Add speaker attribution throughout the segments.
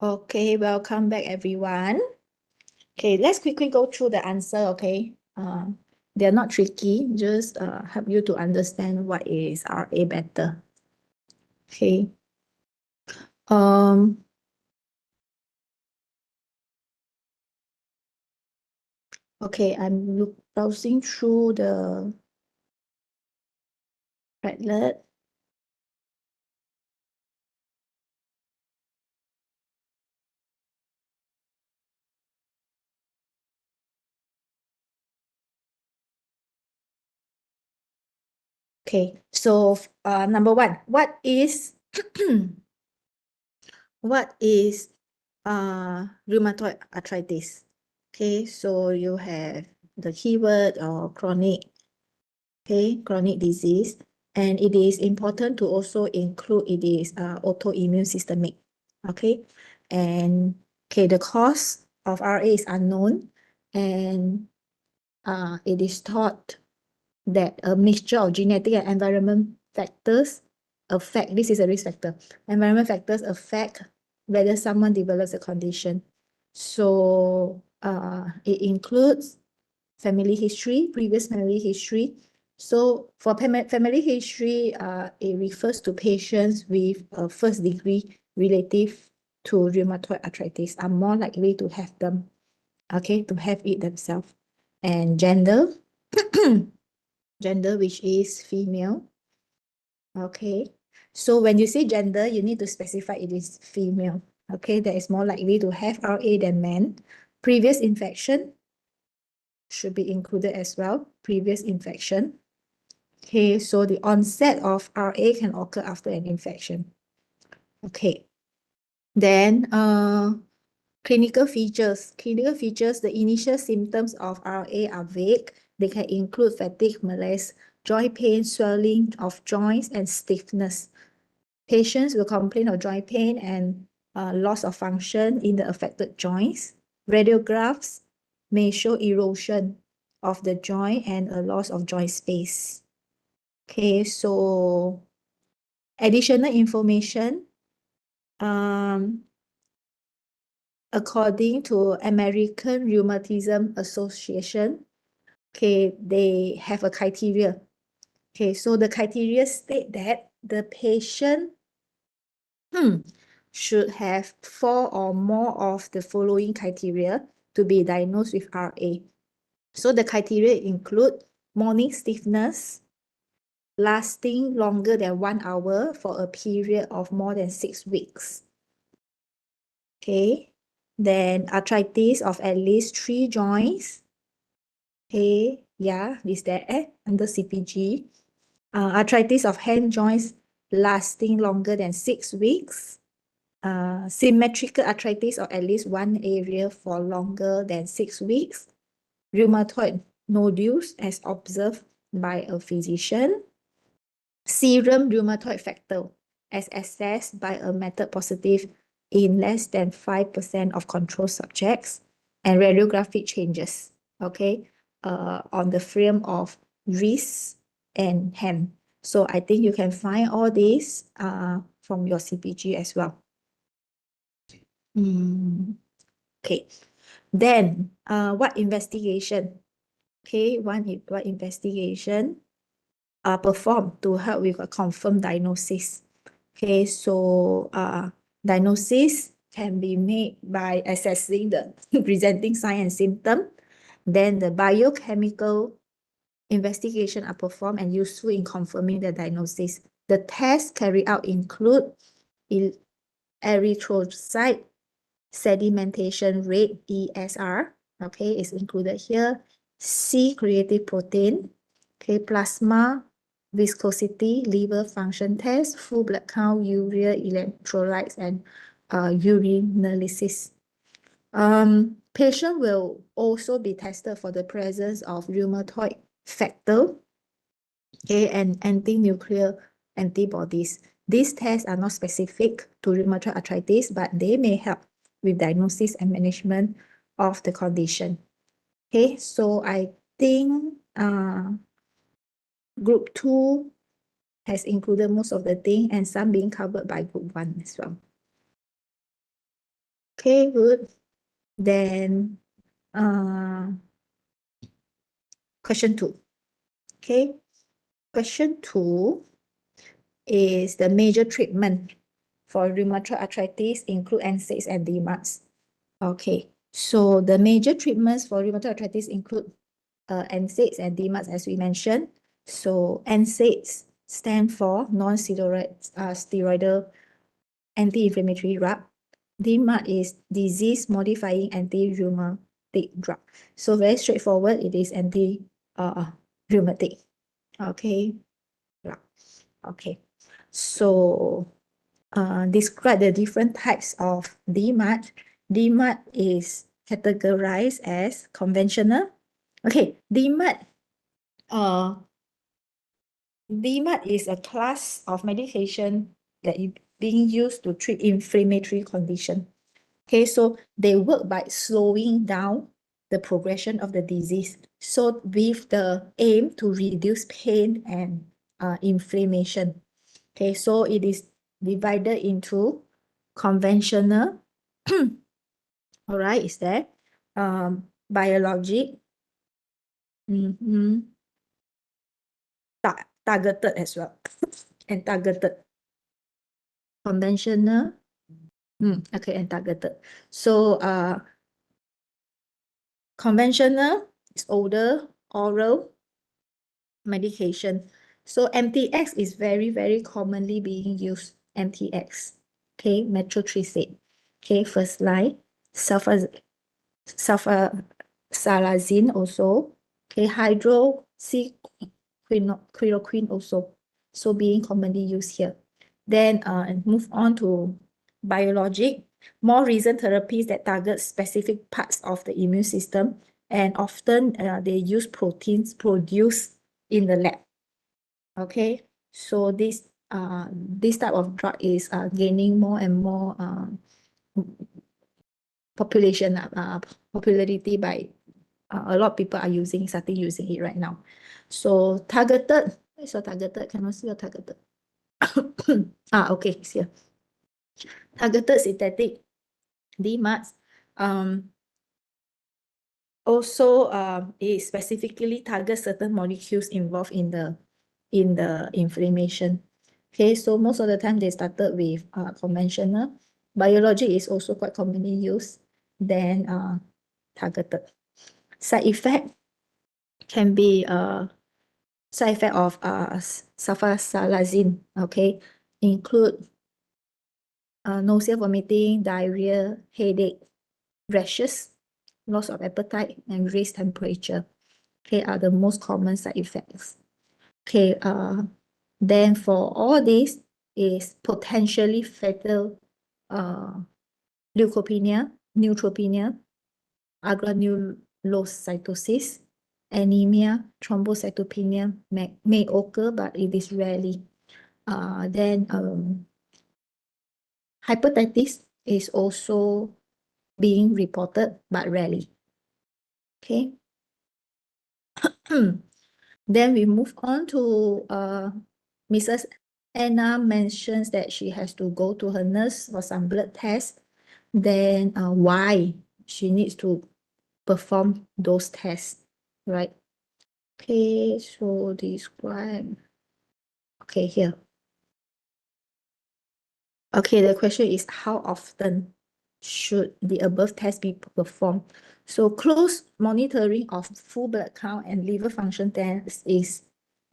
Speaker 1: Okay, welcome back everyone. Okay, let's quickly go through the answer, okay? They're not tricky, just help you to understand what is RA better. Okay. Okay, I'm browsing through the Padlet. Okay, so number one, what is rheumatoid arthritis? Okay, so you have the keyword or chronic, okay, chronic disease, and it is important to also include it is autoimmune systemic, okay, and okay, the cause of RA is unknown, and it is thought that a mixture of genetic and environment factors affect, this is a risk factor, environment factors affect whether someone develops a condition. So it includes family history, previous family history. So for family history, it refers to patients with a first degree relative to rheumatoid arthritis are more likely to have them, okay, to have it themselves. And gender, gender which is female, okay. So when you say gender, you need to specify it is female, okay, that is more likely to have RA than men. Previous infection should be included as well, previous infection. Okay, so the onset of RA can occur after an infection. Okay, then clinical features. Clinical features, the initial symptoms of RA are vague. They can include fatigue, malaise, joint pain, swelling of joints, and stiffness. Patients will complain of joint pain and loss of function in the affected joints. Radiographs may show erosion of the joint and a loss of joint space. Okay, so additional information. According to American Rheumatism Association, okay, they have a criteria. Okay, so the criteria state that the patient should have 4 or more of the following criteria to be diagnosed with RA. So the criteria include morning stiffness, lasting longer than 1 hour for a period of more than 6 weeks. Okay, then arthritis of at least 3 joints. Okay, yeah, is there under CPG? Arthritis of hand joints lasting longer than 6 weeks. Symmetrical arthritis of at least one area for longer than 6 weeks. Rheumatoid nodules as observed by a physician. Serum rheumatoid factor as assessed by a method positive in less than 5% of control subjects, and radiographic changes, okay, on the frame of wrist and hand. So I think you can find all these from your CPG as well. Okay, then what investigation? Okay, what investigation performed to help with a confirmed diagnosis? Okay, so diagnosis can be made by assessing the presenting sign and symptom. Then the biochemical investigation are performed and useful in confirming the diagnosis. The tests carried out include erythrocyte sedimentation rate, ESR, okay, is included here. C-reactive protein, okay, plasma viscosity, liver function test, full blood count, urea electrolytes, and urinalysis. Patient will also be tested for the presence of rheumatoid factor, okay, and anti-nuclear antibodies. These tests are not specific to rheumatoid arthritis, but they may help with diagnosis and management of the condition. Okay, so I think group 2 has included most of the thing and some being covered by group 1 as well. Okay, good. Then question 2. Okay, question 2 is the major treatment for rheumatoid arthritis include NSAIDs and DMARDs. Okay, so the major treatments for rheumatoid arthritis include NSAIDs and DMARDs, as we mentioned. So NSAIDs stand for non-steroidal anti-inflammatory drug. DMARD is disease-modifying anti-rheumatic drug. So very straightforward, it is anti-rheumatic. Okay. Yeah. Okay. So describe the different types of DMARD. DMARD is categorized as conventional. Okay, DMARD is a class of medication that is being used to treat inflammatory condition. Okay, so they work by slowing down the progression of the disease. So with the aim to reduce pain and inflammation. Okay, so it is divided into conventional, all right, is there? Biologic, targeted as well, and targeted. Conventional, okay, and targeted. So conventional is older oral medication. So MTX is very, very commonly being used. MTX, okay, methotrexate, okay, first line, sulfasalazine also, okay, hydroxychloroquine also, so being commonly used here. Then move on to biologic, more recent therapies that target specific parts of the immune system, and often they use proteins produced in the lab. Okay, so this type of drug is gaining more and more popularity by a lot of people are starting using it right now. So targeted, so targeted, cannot see your targeted. Okay, it's here. Targeted synthetic DMARDs also it specifically targets certain molecules involved in the inflammation. Okay, so most of the time they started with conventional. Biologic is also quite commonly used. Then targeted. Side effect can be side effect of sulfasalazine. Okay, include nausea, vomiting, diarrhea, headache, rashes, loss of appetite, and raised temperature. Okay, are the most common side effects. Okay, then for all this is potentially fatal leukopenia, neutropenia, agranulocytosis, anemia, thrombocytopenia may occur, but it is rarely. Then hepatitis is also being reported, but rarely. Okay. Then we move on to Mrs. Anna mentions that she has to go to her nurse for some blood tests. Then why she needs to perform those tests, right? Okay, so describe. Okay, here. Okay, the question is how often should the above test be performed? So close monitoring of full blood count and liver function tests is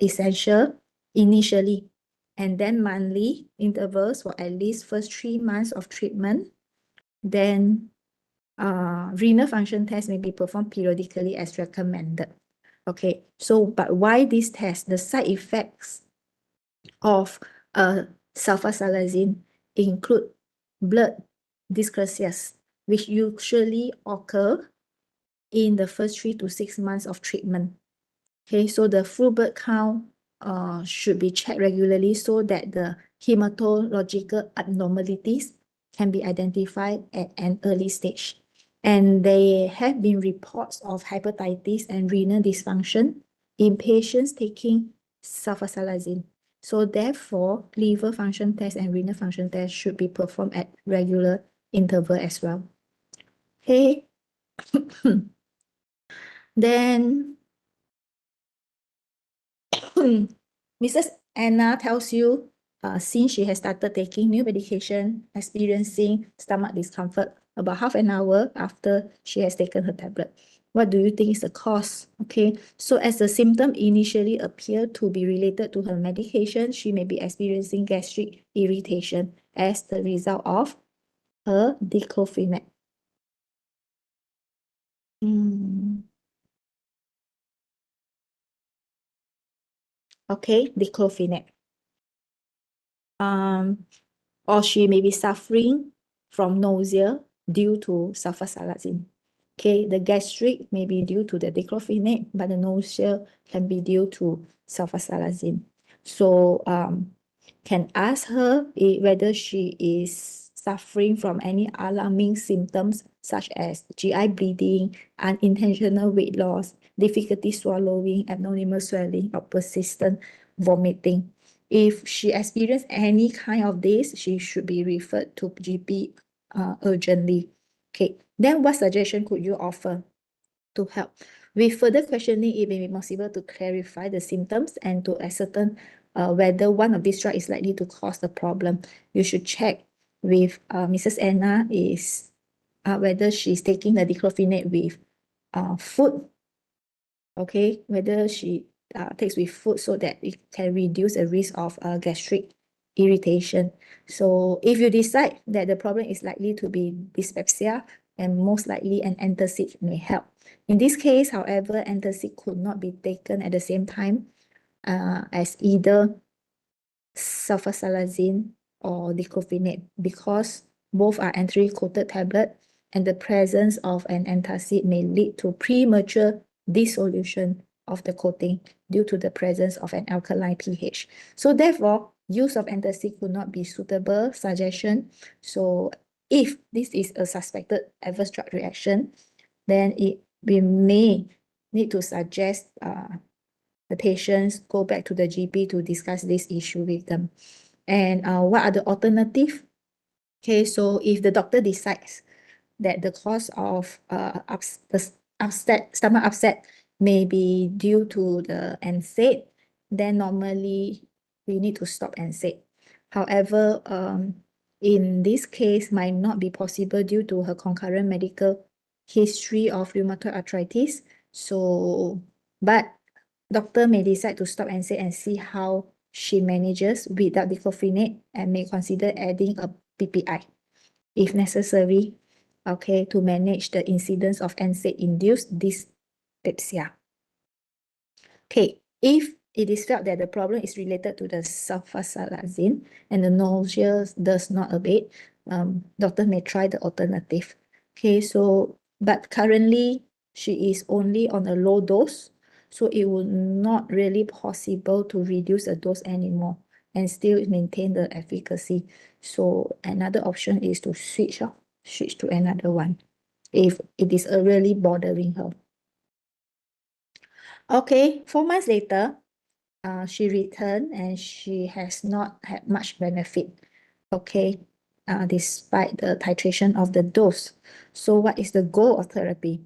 Speaker 1: essential initially, and then monthly intervals for at least first 3 months of treatment. Then renal function tests may be performed periodically as recommended. Okay, so but why this test? The side effects of sulfasalazine include blood dyscrasias, which usually occur in the first 3 to 6 months of treatment. Okay, so the full blood count should be checked regularly so that the hematological abnormalities can be identified at an early stage. And there have been reports of hepatitis and renal dysfunction in patients taking sulfasalazine. So therefore, liver function tests and renal function tests should be performed at regular interval as well. Okay. Then Mrs. Anna tells you, since she has started taking new medication, experiencing stomach discomfort about half an hour after she has taken her tablet. What do you think is the cause? Okay, so as the symptom initially appear to be related to her medication, she may be experiencing gastric irritation as the result of her diclofenac. Okay, diclofenac. Or she may be suffering from nausea due to sulfasalazine. Okay, the gastric may be due to the diclofenac, but the nausea can be due to sulfasalazine. So can ask her whether she is suffering from any alarming symptoms such as GI bleeding, unintentional weight loss, difficulty swallowing, abdominal swelling, or persistent vomiting. If she experiences any kind of this, she should be referred to GP urgently. Okay, then what suggestion could you offer to help? With further questioning, it may be possible to clarify the symptoms and to ascertain whether one of these drugs is likely to cause the problem. You should check with Mrs. Anna is whether she's taking the diclofenac with food, okay, whether she takes with food so that it can reduce the risk of gastric irritation. So if you decide that the problem is likely to be dyspepsia, and most likely an antacid may help. In this case, however, antacid could not be taken at the same time as either sulfasalazine or diclofenac because both are entry-coated tablet, and the presence of an antacid may lead to premature dissolution of the coating due to the presence of an alkaline pH. So therefore, use of antacid could not be suitable suggestion. So if this is a suspected adverse drug reaction, then we may need to suggest the patients go back to the GP to discuss this issue with them. And what are the alternatives? Okay, so if the doctor decides that the cause of stomach upset may be due to the NSAID, then normally we need to stop NSAID. However, in this case might not be possible due to her concurrent medical history of rheumatoid arthritis. So, but doctor may decide to stop NSAID and see how she manages without diclofenac and may consider adding a PPI if necessary, okay, to manage the incidence of NSAID-induced dyspepsia. Okay, if it is felt that the problem is related to the sulfasalazine and the nausea does not abate, doctor may try the alternative. Okay, so, but currently she is only on a low dose, so it will not really possible to reduce the dose anymore and still maintain the efficacy. So another option is to switch to another one if it is really bothering her. Okay, 4 months later, she returned and she has not had much benefit, okay, despite the titration of the dose. So what is the goal of therapy?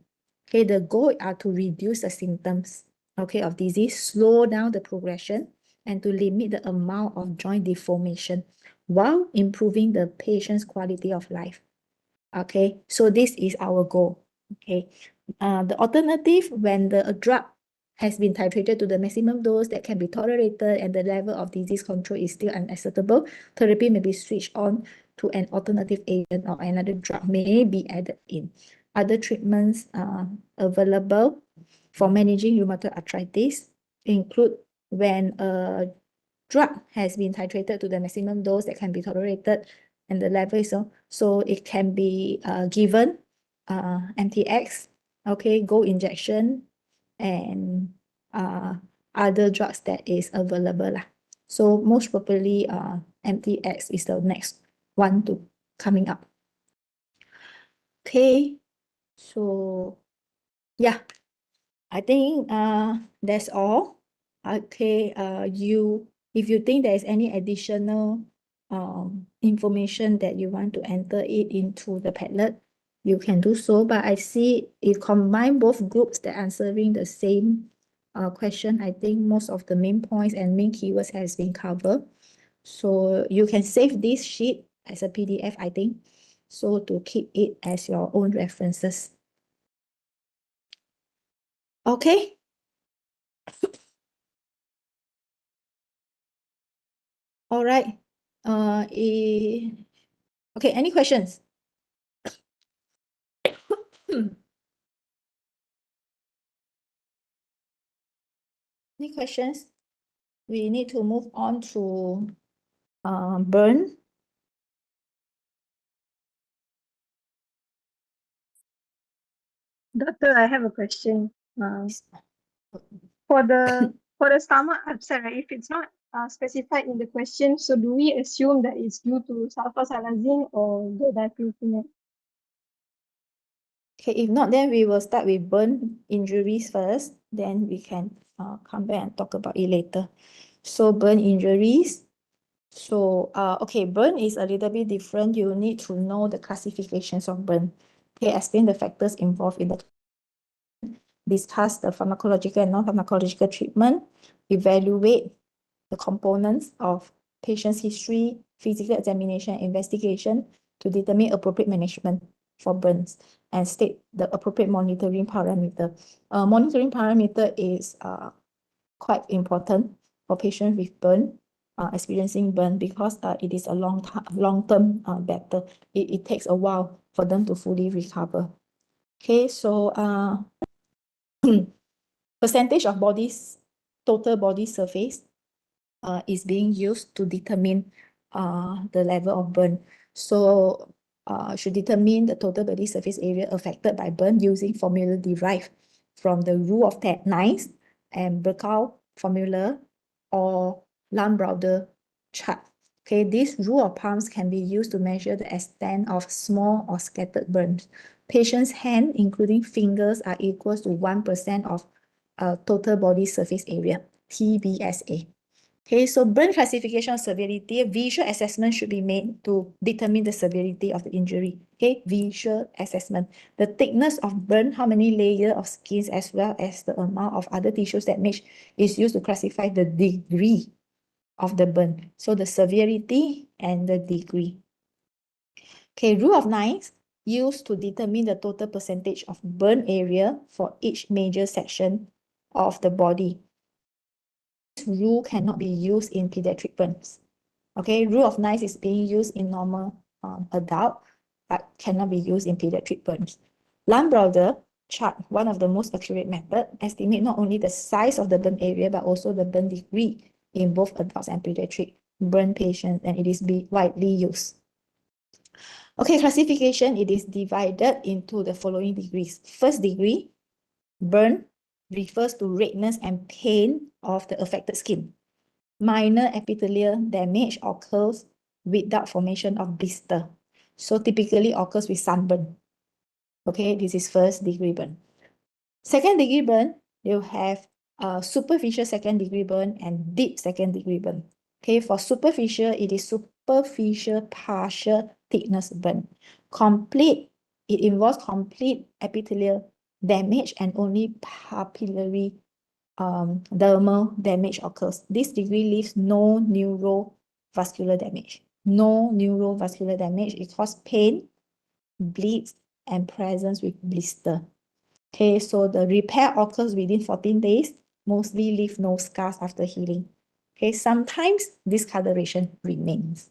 Speaker 1: Okay, the goal are to reduce the symptoms, okay, of disease, slow down the progression, and to limit the amount of joint deformation while improving the patient's quality of life. Okay, so this is our goal. Okay, the alternative when the drug has been titrated to the maximum dose that can be tolerated and the level of disease control is still unacceptable, therapy may be switched on to an alternative agent or another drug may be added in. Other treatments available for managing rheumatoid arthritis include when a drug has been titrated to the maximum dose that can be tolerated and the level is so it can be given MTX, okay, gold injection, and other drugs that is available lah. So most probably MTX is the next one to coming up. Okay, so yeah, I think that's all. Okay, if you think there is any additional information that you want to enter it into the Padlet, you can do so. But I see if combine both groups that answering the same question, I think most of the main points and main keywords has been covered. So you can save this sheet as a PDF, I think, so to keep it as your own references. Okay. All right. Okay, any questions? Any questions? We need to move on to burn.
Speaker 2: Doctor, I have a question. For the stomach upset, right, if it's not specified in the question, so do we assume that it's due to sulfasalazine or the diclofenac?
Speaker 1: Okay, if not, then we will start with burn injuries first. Then we can come back and talk about it later. So burn injuries. So okay, burn is a little bit different. You need to know the classifications of burn. Okay, explain the factors involved in the discuss the pharmacological and non-pharmacological treatment, evaluate the components of patient's history, physical examination, investigation to determine appropriate management for burns and state the appropriate monitoring parameter. Monitoring parameter is quite important for patients with burn, experiencing burn, because it is a long-term battle. It takes a while for them to fully recover. Okay, so percentage of total body surface is being used to determine the level of burn. So should determine the total body surface area affected by burn using formula derived from the rule of nines and Burkow formula or Lambrauder chart. Okay, this rule of thumbs can be used to measure the extent of small or scattered burns. Patient's hand, including fingers, are equal to 1% of total body surface area, TBSA. Okay, so burn classification of severity, visual assessment should be made to determine the severity of the injury. Okay, visual assessment. The thickness of burn, how many layers of skins, as well as the amount of other tissues damaged is used to classify the degree of the burn. So the severity and the degree. Okay, rule of nines used to determine the total percentage of burn area for each major section of the body. This rule cannot be used in pediatric burns. Okay, rule of nines is being used in normal adult, but cannot be used in pediatric burns. Lambrauder chart, one of the most accurate method, estimate not only the size of the burn area, but also the burn degree in both adults and pediatric burn patients, and it is widely used. Okay, classification, it is divided into the following degrees. First degree, burn, refers to redness and pain of the affected skin. Minor epithelial damage occurs without formation of blister. So typically occurs with sunburn. Okay, this is first degree burn. Second degree burn, you have superficial second degree burn and deep second degree burn. Okay, for superficial, it is superficial partial thickness burn. Complete, it involves complete epithelial damage and only papillary dermal damage occurs. This degree leaves no neurovascular damage. No neurovascular damage. It causes pain, bleeds, and presence with blister. Okay, so the repair occurs within 14 days, mostly leave no scars after healing. Okay, sometimes discoloration remains.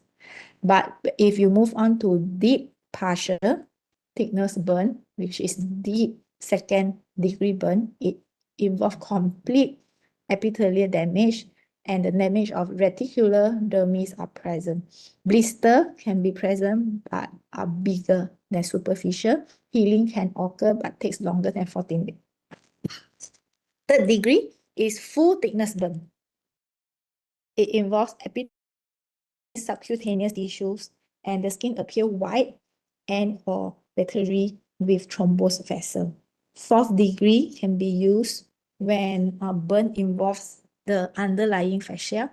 Speaker 1: But if you move on to deep partial thickness burn, which is deep second degree burn, it involves complete epithelial damage and the damage of reticular dermis are present. Blister can be present but are bigger than superficial. Healing can occur but takes longer than 14 days. Third degree is full thickness burn. It involves subcutaneous tissues and the skin appear white and or watery with thrombosed vessel. Fourth degree can be used when a burn involves the underlying fascia,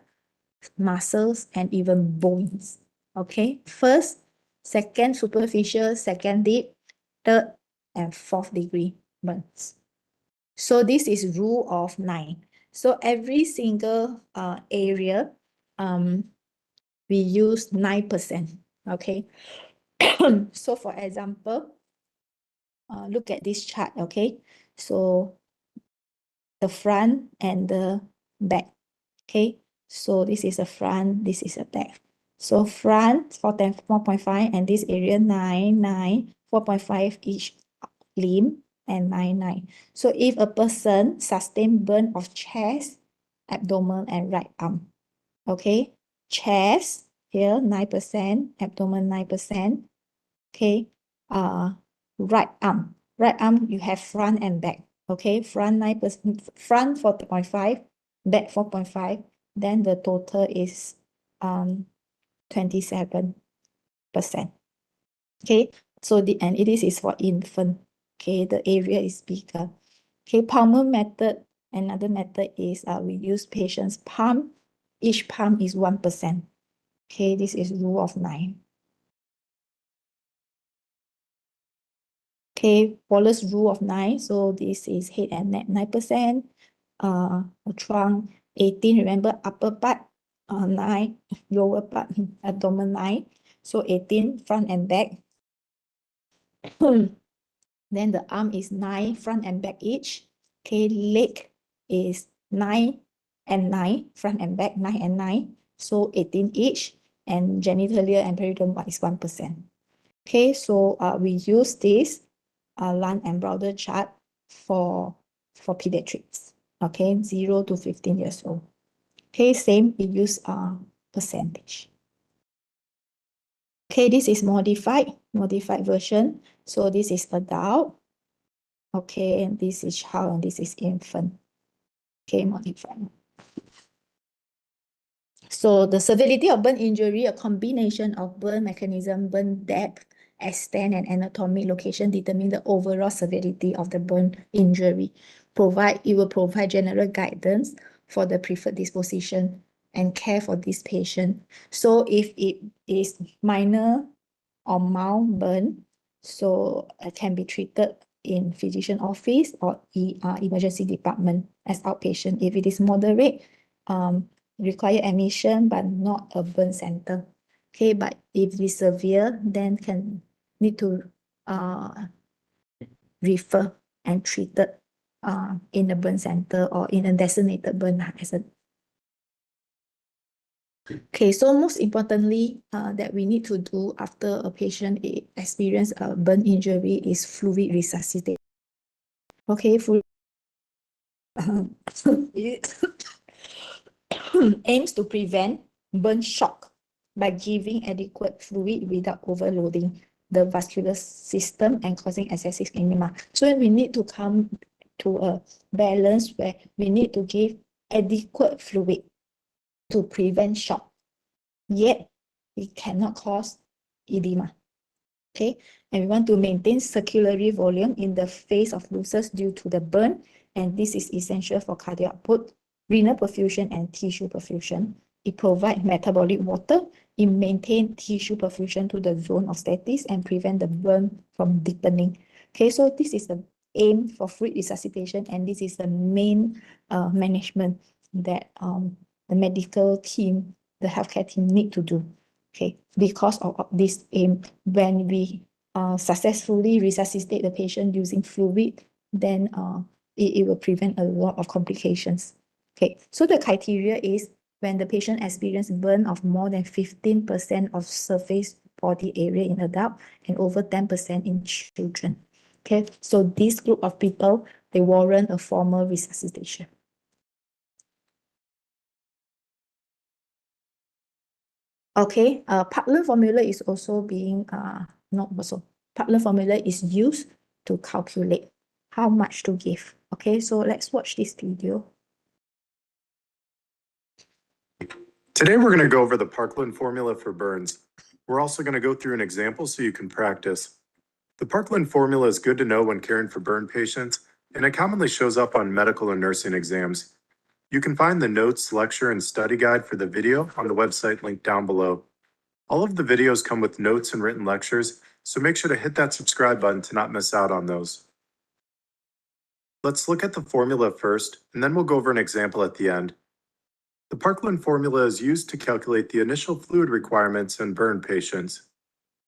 Speaker 1: muscles, and even bones. Okay, first, second superficial, second deep. third and fourth degree burns. So this is rule of 9. So every single area, we use 9%. Okay. So for example, look at this chart. Okay. So the front and the back. Okay. So this is a front, this is a back. So front 4.5 and this area 9, 9, 4.5 each limb and 9, 9. So if a person sustain burn of chest, abdomen and right arm, okay, chest here 9%, abdomen 9%, okay, right arm you have front and back, okay, front 9%, front 4.5, back 4.5, then the total is 27%. Okay, so and it is for infant. Okay, the area is bigger. Okay, Palmer method, another method is we use patient's palm. Each palm is 1%. Okay, this is rule of 9. Okay, Wallace rule of 9. So this is head and neck 9%. Trunk 18. Remember upper part 9, lower part abdomen 9. So 18 front and back. Then the arm is 9 front and back each. Okay, leg is 9 and 9 front and back 9 and 9. So 18 each. And genitalia and periodontal is 1%. Okay, so we use this Lund and Browder chart for pediatrics. Okay, 0 to 15 years old. Okay, same, we use percentage. Okay, this is modified version. So this is adult. Okay, and this is child and this is infant. Okay, modified. So the severity of burn injury, a combination of burn mechanism, burn depth, extent, and anatomic location determine the overall severity of the burn injury. It will provide general guidance for the preferred disposition and care for this patient. So if it is minor or mild burn, so it can be treated in physician office or emergency department as outpatient. If it is moderate, require admission but not a burn center. Okay, but if it is severe, then can need to refer and treated in the burn center or in a designated burn hazard. Okay, so most importantly, that we need to do after a patient experience a burn injury is fluid resuscitation. Okay, it aims to prevent burn shock by giving adequate fluid without overloading the vascular system and causing excessive edema. So we need to come to a balance where we need to give adequate fluid to prevent shock, yet it cannot cause edema. Okay, and we want to maintain circulatory volume in the face of ulcers due to the burn, and this is essential for cardiac output, renal perfusion, and tissue perfusion. It provides metabolic water, it maintains tissue perfusion to the zone of stasis and prevent the burn from deepening. Okay, so this is the aim for fluid resuscitation, and this is the main management that the medical team, the healthcare team need to do. Okay, because of this aim, when we successfully resuscitate the patient using fluid, then it will prevent a lot of complications. Okay, so the criteria is when the patient experiences burn of more than 15% of surface body area in adult and over 10% in children. Okay, so this group of people, they warrant a formal resuscitation. Okay, Putnam formula is also being Putnam formula is used to calculate how much to give. Okay, so let's watch this video.
Speaker 3: Today we're going to go over the Parkland formula for burns. We're also going to go through an example so you can practice. The Parkland formula is good to know when caring for burn patients, and it commonly shows up on medical and nursing exams. You can find the notes, lecture, and study guide for the video on the website linked down below. All of the videos come with notes and written lectures, so make sure to hit that subscribe button to not miss out on those. Let's look at the formula first, and then we'll go over an example at the end. The Parkland formula is used to calculate the initial fluid requirements in burn patients.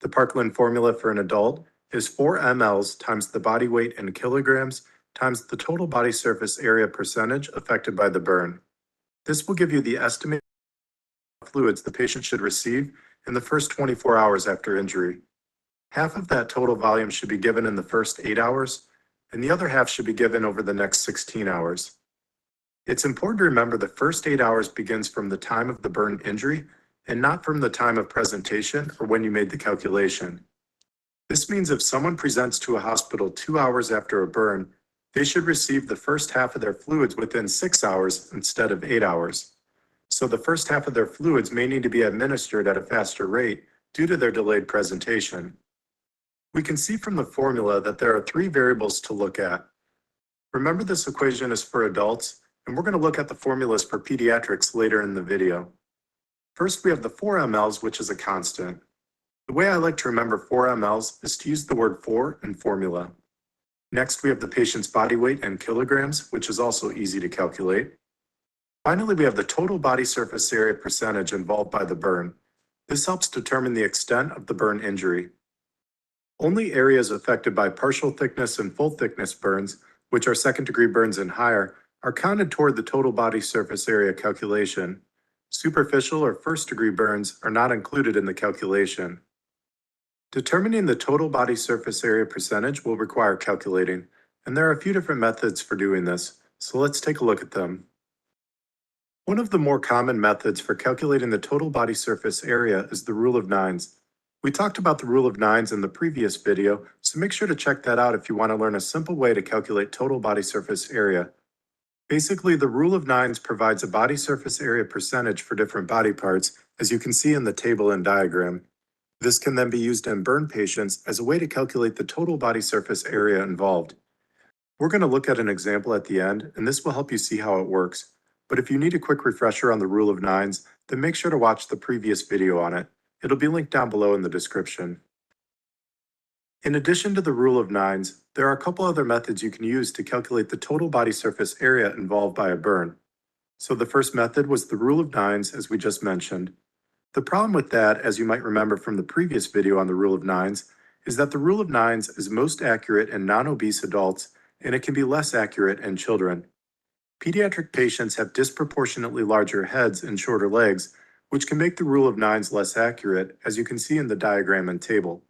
Speaker 3: The Parkland formula for an adult is 4 mLs times the body weight in kilograms times the total body surface area percentage affected by the burn. This will give you the estimated fluids the patient should receive in the first 24 hours after injury. Half of that total volume should be given in the first 8 hours, and the other half should be given over the next 16 hours. It's important to remember the first 8 hours begins from the time of the burn injury and not from the time of presentation or when you made the calculation. This means if someone presents to a hospital 2 hours after a burn, they should receive the first half of their fluids within 6 hours instead of 8 hours. So the first half of their fluids may need to be administered at a faster rate due to their delayed presentation. We can see from the formula that there are 3 variables to look at. Remember, this equation is for adults, and we're going to look at the formulas for pediatrics later in the video. First, we have the 4 mLs, which is a constant. The way I like to remember 4 mLs is to use the word 4 in formula. Next, we have the patient's body weight in kilograms, which is also easy to calculate. Finally, we have the total body surface area percentage involved by the burn. This helps determine the extent of the burn injury. Only areas affected by partial thickness and full thickness burns, which are second-degree burns and higher, are counted toward the total body surface area calculation. Superficial or first-degree burns are not included in the calculation. Determining the total body surface area percentage will require calculating, and there are a few different methods for doing this, so let's take a look at them. One of the more common methods for calculating the total body surface area is the rule of nines. We talked about the rule of nines in the previous video, so make sure to check that out if you want to learn a simple way to calculate total body surface area. Basically, the rule of nines provides a body surface area percentage for different body parts, as you can see in the table and diagram. This can then be used in burn patients as a way to calculate the total body surface area involved. We're going to look at an example at the end, and this will help you see how it works. But if you need a quick refresher on the rule of nines, then make sure to watch the previous video on it. It'll be linked down below in the description. In addition to the rule of nines, there are a couple other methods you can use to calculate the total body surface area involved by a burn. So the first method was the rule of nines, as we just mentioned. The problem with that, as you might remember from the previous video on the rule of nines, is that the rule of nines is most accurate in non-obese adults, and it can be less accurate in children. Pediatric patients have disproportionately larger heads and shorter legs, which can make the rule of nines less accurate, as you can see in the diagram and table.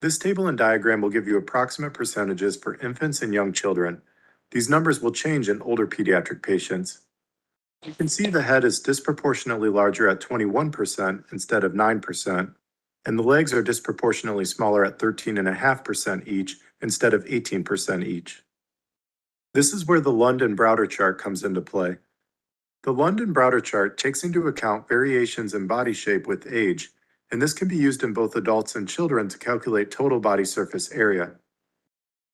Speaker 3: This table and diagram will give you approximate percentages for infants and young children. These numbers will change in older pediatric patients. You can see the head is disproportionately larger at 21% instead of 9%, and the legs are disproportionately smaller at 13.5% each instead of 18% each. This is where the Lund and Browder chart comes into play. The Lund and Browder chart takes into account variations in body shape with age, and this can be used in both adults and children to calculate total body surface area.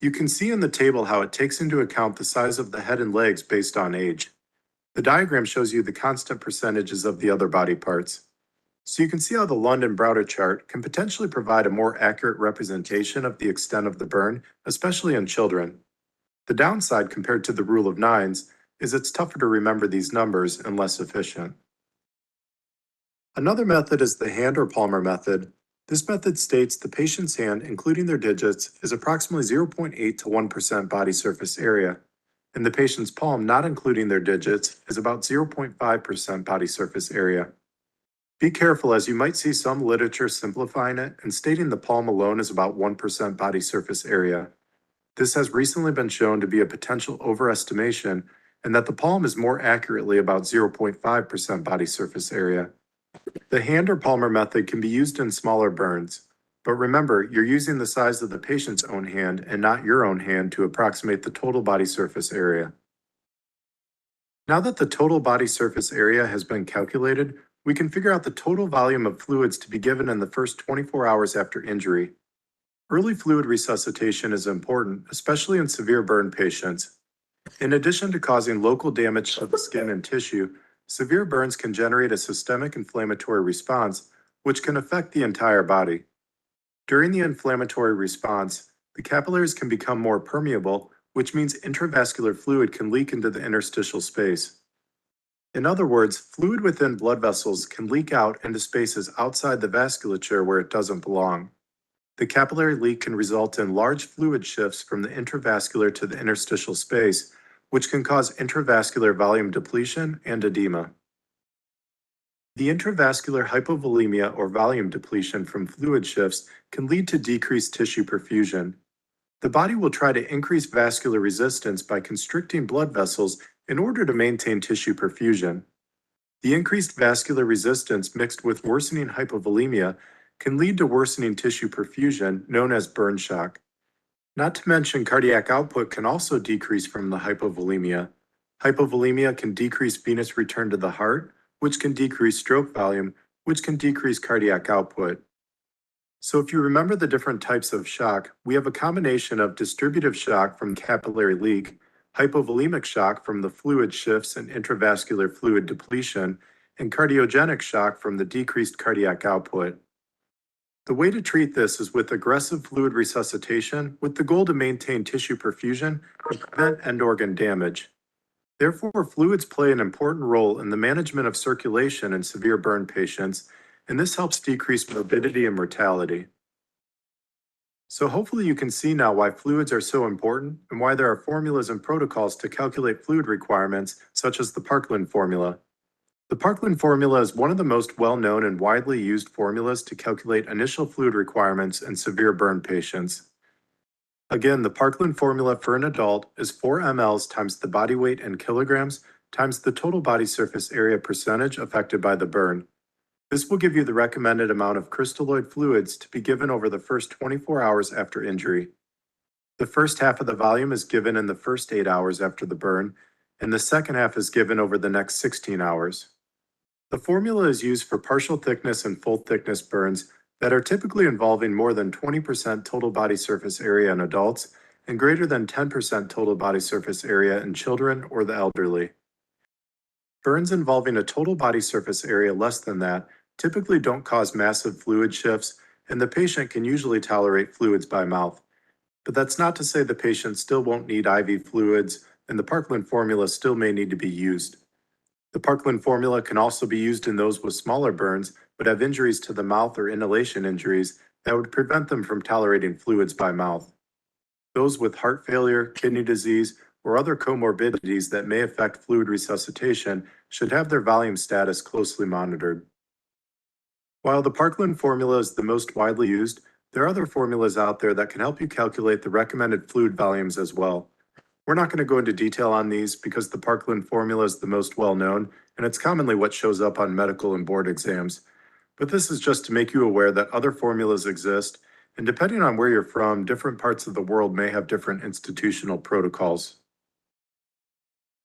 Speaker 3: You can see in the table how it takes into account the size of the head and legs based on age. The diagram shows you the constant percentages of the other body parts. So you can see how the Lund and Browder chart can potentially provide a more accurate representation of the extent of the burn, especially in children. The downside compared to the rule of nines is it's tougher to remember these numbers and less efficient. Another method is the hand or palmar method. This method states the patient's hand, including their digits, is approximately 0.8 to 1% body surface area, and the patient's palm, not including their digits, is about 0.5% body surface area. Be careful, as you might see some literature simplifying it and stating the palm alone is about 1% body surface area. This has recently been shown to be a potential overestimation, and that the palm is more accurately about 0.5% body surface area. The hand or palmar method can be used in smaller burns, but remember, you're using the size of the patient's own hand and not your own hand to approximate the total body surface area. Now that the total body surface area has been calculated, we can figure out the total volume of fluids to be given in the first 24 hours after injury. Early fluid resuscitation is important, especially in severe burn patients. In addition to causing local damage to the skin and tissue, severe burns can generate a systemic inflammatory response, which can affect the entire body. During the inflammatory response, the capillaries can become more permeable, which means intravascular fluid can leak into the interstitial space. In other words, fluid within blood vessels can leak out into spaces outside the vasculature where it doesn't belong. The capillary leak can result in large fluid shifts from the intravascular to the interstitial space, which can cause intravascular volume depletion and edema. The intravascular hypovolemia or volume depletion from fluid shifts can lead to decreased tissue perfusion. The body will try to increase vascular resistance by constricting blood vessels in order to maintain tissue perfusion. The increased vascular resistance mixed with worsening hypovolemia can lead to worsening tissue perfusion, known as burn shock. Not to mention, cardiac output can also decrease from the hypovolemia. Hypovolemia can decrease venous return to the heart, which can decrease stroke volume, which can decrease cardiac output. So if you remember the different types of shock, we have a combination of distributive shock from capillary leak, hypovolemic shock from the fluid shifts and intravascular fluid depletion, and cardiogenic shock from the decreased cardiac output. The way to treat this is with aggressive fluid resuscitation with the goal to maintain tissue perfusion and prevent end organ damage. Therefore, fluids play an important role in the management of circulation in severe burn patients, and this helps decrease morbidity and mortality. So hopefully you can see now why fluids are so important and why there are formulas and protocols to calculate fluid requirements, such as the Parkland formula. The Parkland formula is one of the most well-known and widely used formulas to calculate initial fluid requirements in severe burn patients. Again, the Parkland formula for an adult is 4 mLs times the body weight in kilograms times the total body surface area percentage affected by the burn. This will give you the recommended amount of crystalloid fluids to be given over the first 24 hours after injury. The first half of the volume is given in the first 8 hours after the burn, and the second half is given over the next 16 hours. The formula is used for partial thickness and full thickness burns that are typically involving more than 20% total body surface area in adults and greater than 10% total body surface area in children or the elderly. Burns involving a total body surface area less than that typically don't cause massive fluid shifts, and the patient can usually tolerate fluids by mouth. But that's not to say the patient still won't need IV fluids, and the Parkland formula still may need to be used. The Parkland formula can also be used in those with smaller burns but have injuries to the mouth or inhalation injuries that would prevent them from tolerating fluids by mouth. Those with heart failure, kidney disease, or other comorbidities that may affect fluid resuscitation should have their volume status closely monitored. While the Parkland formula is the most widely used, there are other formulas out there that can help you calculate the recommended fluid volumes as well. We're not going to go into detail on these because the Parkland formula is the most well-known, and it's commonly what shows up on medical and board exams. But this is just to make you aware that other formulas exist, and depending on where you're from, different parts of the world may have different institutional protocols.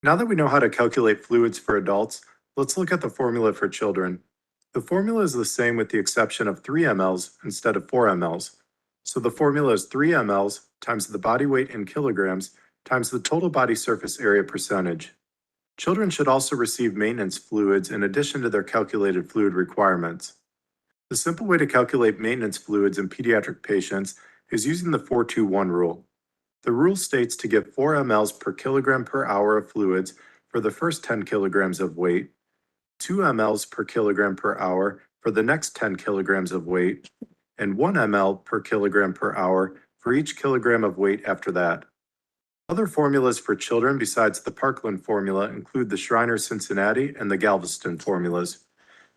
Speaker 3: Now that we know how to calculate fluids for adults, let's look at the formula for children. The formula is the same with the exception of 3 mLs instead of 4 mLs. So the formula is 3 mLs times the body weight in kilograms times the total body surface area percentage. Children should also receive maintenance fluids in addition to their calculated fluid requirements. The simple way to calculate maintenance fluids in pediatric patients is using the 4-2-1 rule. The rule states to give 4 mLs per kilogram per hour of fluids for the first 10 kilograms of weight, 2 mLs per kilogram per hour for the next 10 kilograms of weight, and 1 mL per kilogram per hour for each kilogram of weight after that. Other formulas for children besides the Parkland formula include the Schreiner-Cincinnati and the Galveston formulas.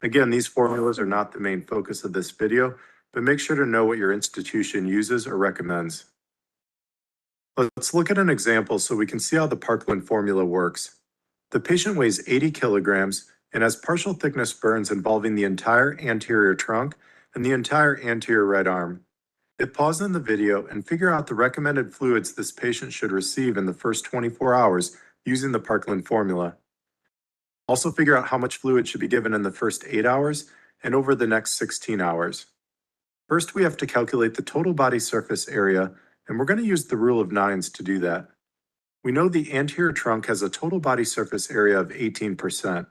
Speaker 3: Again, these formulas are not the main focus of this video, but make sure to know what your institution uses or recommends. Let's look at an example so we can see how the Parkland formula works. The patient weighs 80 kilograms and has partial thickness burns involving the entire anterior trunk and the entire anterior right arm. Hit pause in the video and figure out the recommended fluids this patient should receive in the first 24 hours using the Parkland formula. Also figure out how much fluid should be given in the first 8 hours and over the next 16 hours. First, we have to calculate the total body surface area, and we're going to use the rule of nines to do that. We know the anterior trunk has a total body surface area of 18%.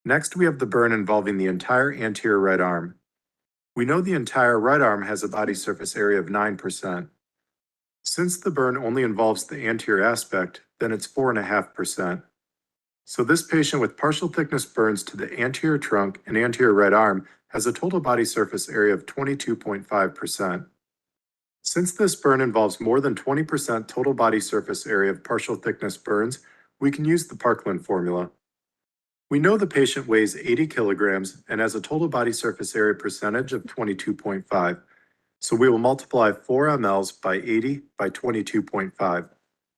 Speaker 3: Next, we have the burn involving the entire anterior right arm. We know the entire right arm has a body surface area of 9%. Since the burn only involves the anterior aspect, then it's 4.5%. So this patient with partial thickness burns to the anterior trunk and anterior right arm has a total body surface area of 22.5%. Since this burn involves more than 20% total body surface area of partial thickness burns, we can use the Parkland formula. We know the patient weighs 80 kilograms and has a total body surface area percentage of 22.5. So we will multiply 4 mLs by 80 by 22.5.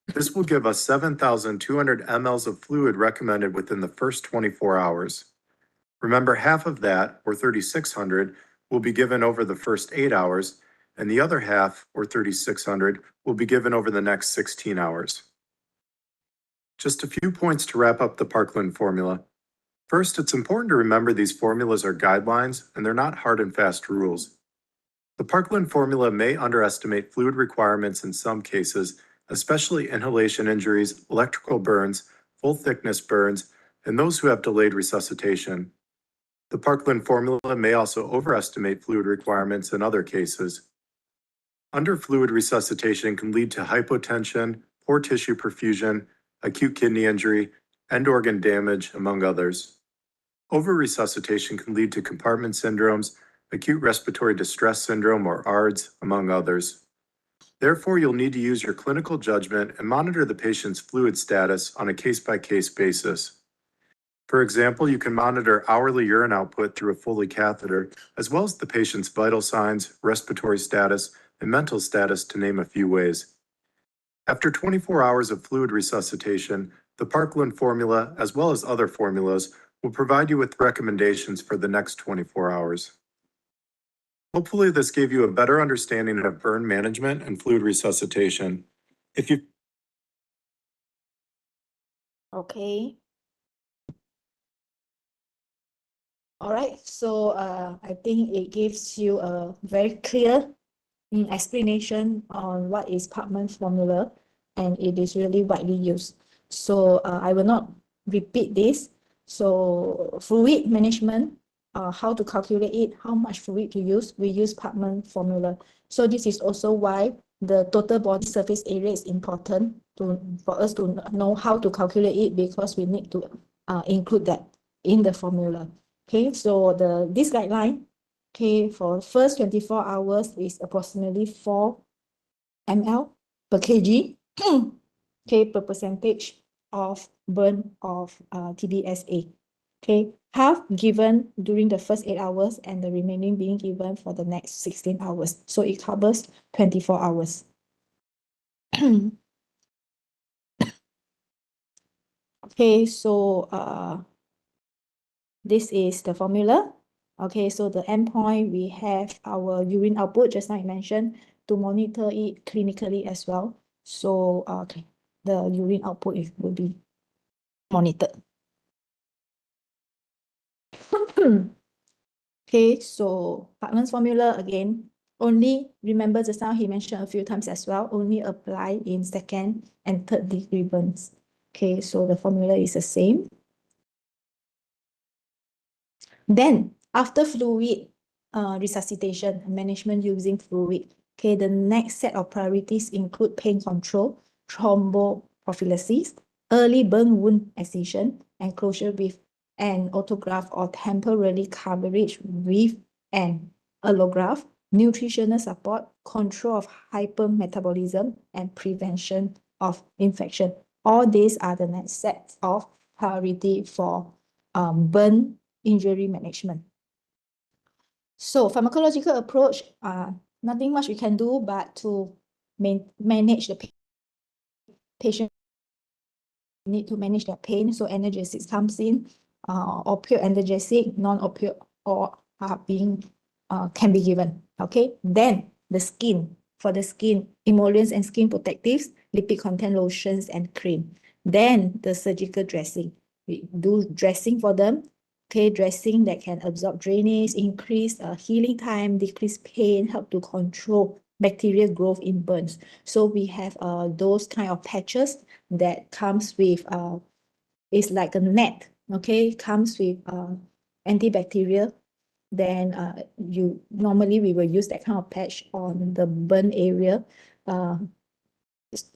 Speaker 3: This will give us 7,200 mLs of fluid recommended within the first 24 hours. Remember, half of that, or 3,600, will be given over the first 8 hours, and the other half, or 3,600, will be given over the next 16 hours. Just a few points to wrap up the Parkland formula. First, it's important to remember these formulas are guidelines and they're not hard and fast rules. The Parkland formula may underestimate fluid requirements in some cases, especially inhalation injuries, electrical burns, full thickness burns, and those who have delayed resuscitation. The Parkland formula may also overestimate fluid requirements in other cases. Underfluid resuscitation can lead to hypotension, poor tissue perfusion, acute kidney injury, end organ damage, among others. Over-resuscitation can lead to compartment syndromes, acute respiratory distress syndrome, or ARDS, among others. Therefore, you'll need to use your clinical judgment and monitor the patient's fluid status on a case-by-case basis. For example, you can monitor hourly urine output through a Foley catheter, as well as the patient's vital signs, respiratory status, and mental status, to name a few ways. After 24 hours of fluid resuscitation, the Parkland formula, as well as other formulas, will provide you with recommendations for the next 24 hours. Hopefully, this gave you a better understanding of burn management and fluid resuscitation.
Speaker 1: Okay. All right, so I think it gives you a very clear explanation on what is Parkland formula, and it is really widely used. So I will not repeat this. So fluid management, how to calculate it, how much fluid to use, we use Parkland formula. So this is also why the total body surface area is important for us to know how to calculate it, because we need to include that in the formula. Okay, so this guideline, okay, for first 24 hours is approximately 4 ml per kg, okay, per percentage of burn of TBSA. Okay, half given during the first 8 hours and the remaining being given for the next 16 hours. So it covers 24 hours. Okay, so this is the formula. Okay, so the endpoint, we have our urine output, just like I mentioned, to monitor it clinically as well. So okay, the urine output will be monitored. Okay, so Parkland's formula again, only remember just now he mentioned a few times as well, only apply in second and third degree burns. Okay, so the formula is the same. Then after fluid resuscitation management using fluid, okay, the next set of priorities include pain control, thromboprophylaxis, early burn wound excision, and closure with an autograft or temporary coverage with an allograft, nutritional support, control of hypermetabolism, and prevention of infection. All these are the next sets of priority for burn injury management. So pharmacological approach, nothing much we can do but to manage the patient. Need to manage their pain, so analgesics comes in, opioid analgesic, non-opioid, or can be given. Okay, then the skin, for the skin, emollients and skin protectives, lipid content lotions and cream. Then the surgical dressing, we do dressing for them. Okay, dressing that can absorb drainage, increase healing time, decrease pain, help to control bacterial growth in burns. So we have those kind of patches that comes with it's like a net, okay, comes with antibacterial then normally we will use that kind of patch on the burn area.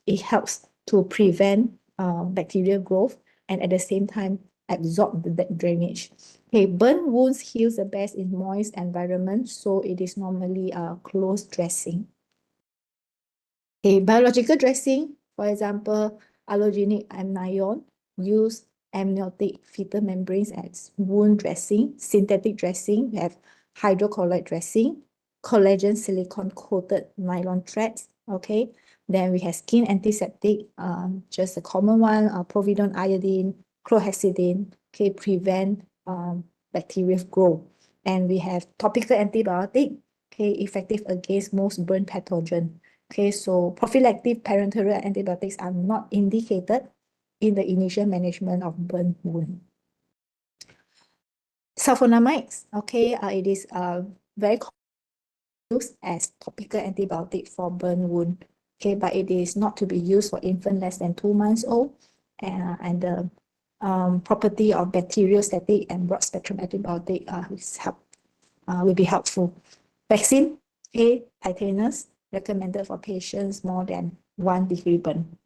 Speaker 1: It helps to prevent bacterial growth and at the same time absorb the drainage. Okay, burn wounds heals the best in moist environment, so it is normally a close dressing. Okay, biological dressing, for example, allogenic amnion, use amniotic fetal membranes as wound dressing. Synthetic dressing, we have hydrocolloid dressing, collagen silicone coated nylon threads. Okay, then we have skin antiseptic, just a common one, povidone iodine, chlorhexidine, okay, prevent bacterial growth. And we have topical antibiotic, okay, effective against most burn pathogen. Okay, so prophylactic parenteral antibiotics are not indicated in the initial management of burn wound. Sulfonamides, okay, it is very used as topical antibiotic for burn wound, okay, but it is not to be used for infant less than 2 months old, and the property of bacteriostatic and broad spectrum antibiotic will be helpful. Vaccine, okay, tetanus, recommended for patients more than 1 degree burn.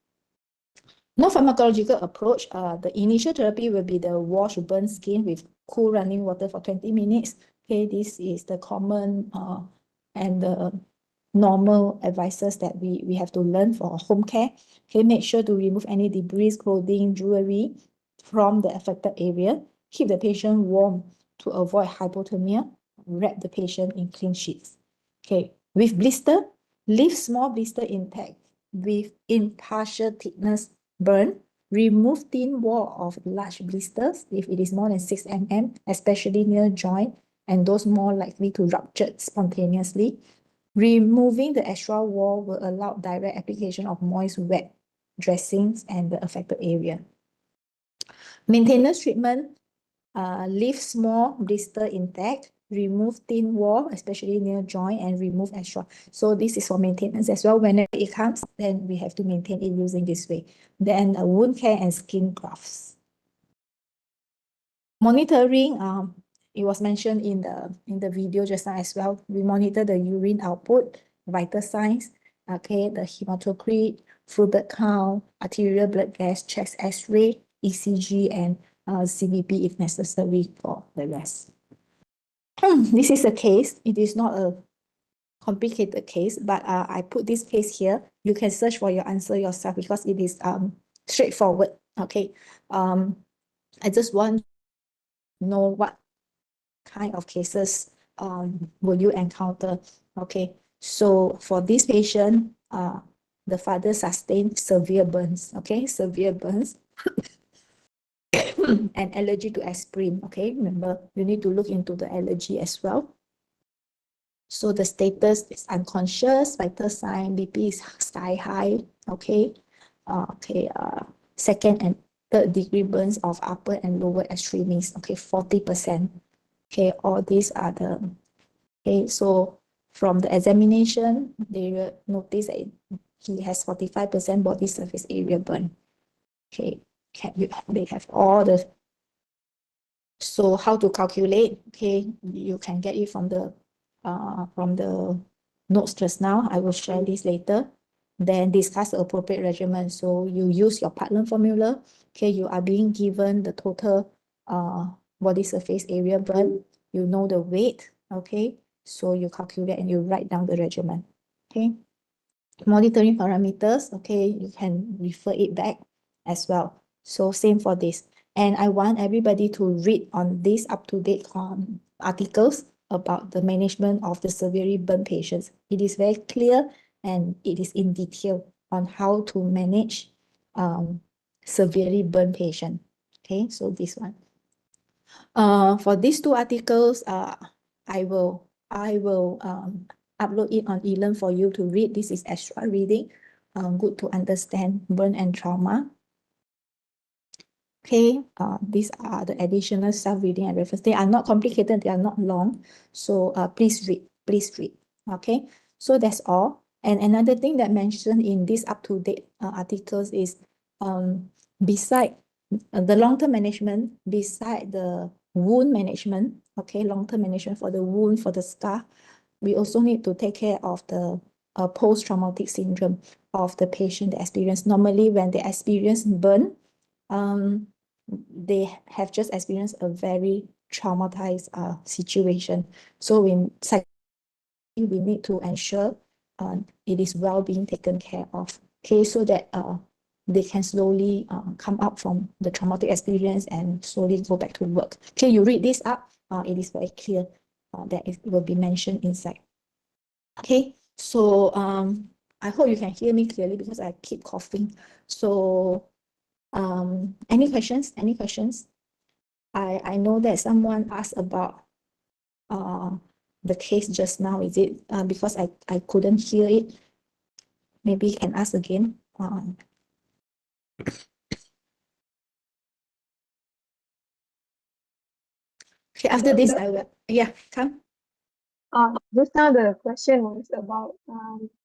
Speaker 1: Non-pharmacological approach, the initial therapy will be the wash burn skin with cool running water for 20 minutes. Okay, this is the common and the normal advices that we have to learn for home care. Okay, make sure to remove any debris, clothing, jewelry from the affected area. Keep the patient warm to avoid hypothermia. Wrap the patient in clean sheets. Okay, with blister, leave small blister intact with partial thickness burn. Remove thin wall of large blisters if it is more than 6 mm, especially near joint and those more likely to rupture spontaneously. Removing the extra wall will allow direct application of moist wet dressings and the affected area. Maintenance treatment, leave small blister intact, remove thin wall, especially near joint, and remove extra. So this is for maintenance as well. Whenever it comes, then we have to maintain it using this way. Then wound care and skin grafts. Monitoring, it was mentioned in the video just now as well. We monitor the urine output, vital signs, okay, the hematocrit, fluid count, arterial blood gas, chest X-ray, ECG, and CBP if necessary for the rest. This is a case. It is not a complicated case, but I put this case here. You can search for your answer yourself because it is straightforward. Okay. I just want to know what kind of cases will you encounter. Okay. So for this patient, the father sustained severe burns. Okay, severe burns. And allergy to aspirin. Okay, remember you need to look into the allergy as well. So the status is unconscious, vital sign, BP is sky high. Okay, second and third degree burns of upper and lower extremities. Okay, 40%. Okay, all these are the. Okay, so from the examination, they will notice that he has 45% body surface area burn. Okay, they have all the. So how to calculate? Okay, you can get it from the notes just now. I will share this later. Then discuss the appropriate regimen. So you use your Parkland formula. Okay, you are being given the total body surface area burn. You know the weight. Okay, so you calculate and you write down the regimen. Okay, monitoring parameters. Okay, you can refer it back as well. So same for this. And I want everybody to read on these up-to-date articles about the management of the severely burned patients. It is very clear and it is in detail on how to manage severely burned patient. Okay, so this one. For these two articles, I will upload it on eLearn for you to read. This is extra reading. Good to understand burn and trauma. Okay, these are the additional self-reading and reference. They are not complicated, they are not long. So please read. Okay, so that's all. And another thing that mentioned in these up-to-date articles is beside the long-term management, beside the wound management, okay, long-term management for the wound, for the scar. We also need to take care of the post-traumatic syndrome of the patient that experience. Normally, when they experience burn, they have just experienced a very traumatized situation. So we need to ensure it is well being taken care of, okay, so that they can slowly come out from the traumatic experience and slowly go back to work. Okay, you read this up, it is very clear that it will be mentioned inside. Okay, so I hope you can hear me clearly because I keep coughing. So any questions? Any questions? I know that someone asked about the case just now. Is it because I couldn't hear it? Maybe you can ask again. Okay, after this I will, yeah, come.
Speaker 2: Just now the question was about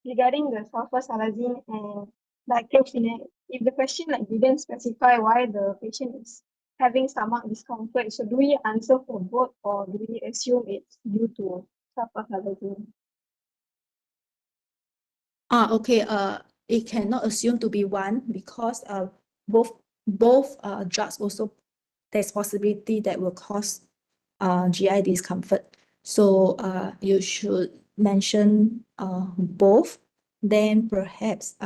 Speaker 2: regarding the sulfasalazine and diclofenac. If the question like didn't specify why the patient is having stomach discomfort, so do we answer for both or do we assume it's due to sulfasalazine?
Speaker 1: Okay, it cannot assume to be one because both drugs also there's possibility that will cause GI discomfort. So you should mention both. Then perhaps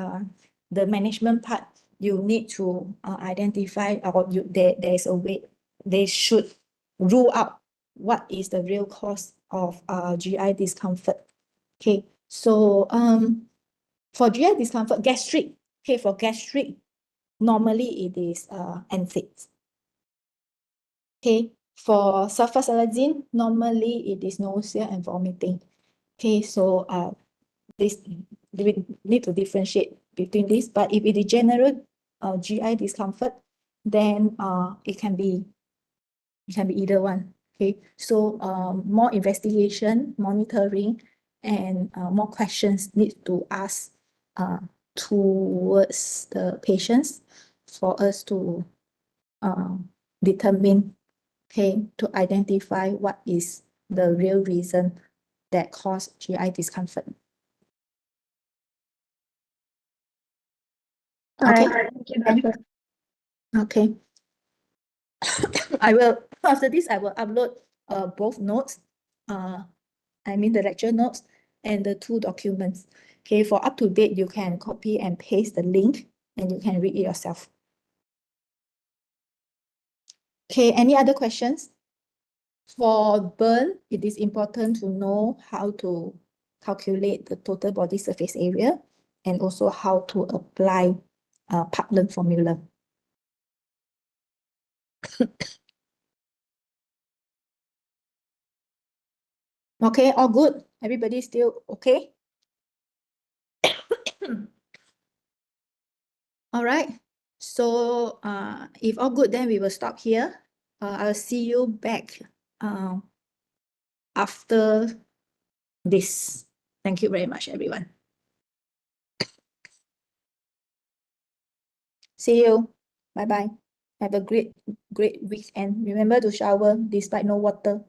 Speaker 1: the management part you need to identify, or there is a way they should rule out what is the real cause of GI discomfort. Okay, so for GI discomfort, gastric, okay, for gastric, normally it is NSAIDs. Okay, for sulfasalazine, normally it is nausea and vomiting. Okay, so this we need to differentiate between this, but if it is general GI discomfort, then it can be either one. Okay, so more investigation, monitoring, and more questions need to ask towards the patients for us to determine, okay, to identify what is the real reason that cause GI discomfort. Okay.
Speaker 2: Thank you, Doctor.
Speaker 1: Okay. I will, after this, I will upload both notes, I mean the lecture notes and the 2 documents. Okay, for up to date, you can copy and paste the link and you can read it yourself. Okay, any other questions? For burn, it is important to know how to calculate the total body surface area and also how to apply Parkland formula. Okay, all good? Everybody still okay? All right. So if all good, then we will stop here. I'll see you back after this. Thank you very much, everyone. See you. Bye-bye. Have a great weekend. Remember to shower despite no water.